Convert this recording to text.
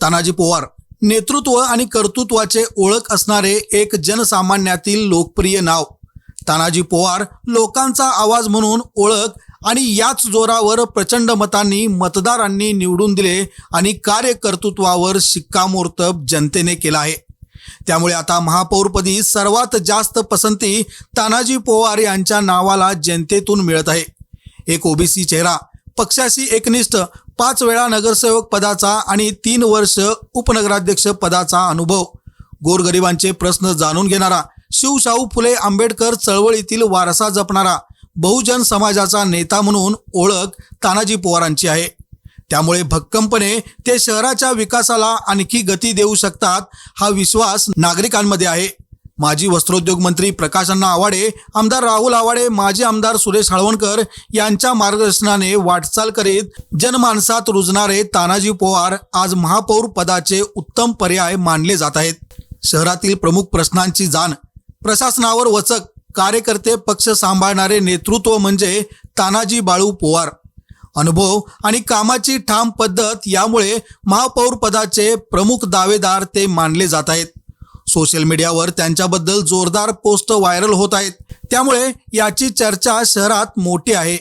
तानाजी पवार नेतृत्व आणि कर्तृत्वाचे ओळख असणारे एक जनसामान्यातील लोकप्रिय नाव। तानाजी पवार लोकांचा आवाज म्हणून ओळख आणि याच जोरावर प्रचंड मतांनी मतदारांनी निवडून दिले आणि कार्यकर्तृत्वावर शिक्कामोर्तब जनतेने केला आहे। त्यामुळे आता महापौरपदी सर्वात जास्त पसंती तानाजी पवार यांच्या नावाला जनतेतून मिळत आहे। एक ओबीसी चेहरा, पक्षाशी एकनिष्ठ, 5 वेळा नगरसेवक पदाचा आणि 3 वर्ष उपनगराध्यक्ष पदाचा अनुभव, गोरगरिबांचे प्रश्न जाणून घेणारा, शिवशाहू फुले आंबेडकर चळवळीतील वारसा जपणारा, बहुजन समाजाचा नेता म्हणून ओळख तानाजी पवारांची आहे। त्यामुळे भक्कमपणे ते शहराच्या विकासाला आणखी गती देऊ शकतात हा विश्वास नागरिकांमध्ये आहे। माजी वस्त्रोद्योग मंत्री प्रकाश अण्णा आवाडे, आमदार राहुल आवाडे, माजी आमदार सुरेश हळवणकर यांच्या मार्गदर्शनाने वाटचाल करीत जनमानसात रुजणारे तानाजी पवार आज महापौर पदाचे उत्तम पर्याय मानले जात आहेत। शहरातील प्रमुख प्रश्नांची जाण, प्रशासनावर वचक, कार्यकर्ते पक्ष सांभाळणारे नेतृत्व म्हणजे तानाजी बाळू पवार। अनुभव आणि कामाची ठाम पद्धत यामुळे महापौर पदाचे प्रमुख दावेदार ते मानले जात आहेत। सोशल मीडियावर त्यांच्याबद्दल जोरदार पोस्ट व्हायरल होत आहेत, त्यामुळे याची चर्चा शहरात मोठी आहे।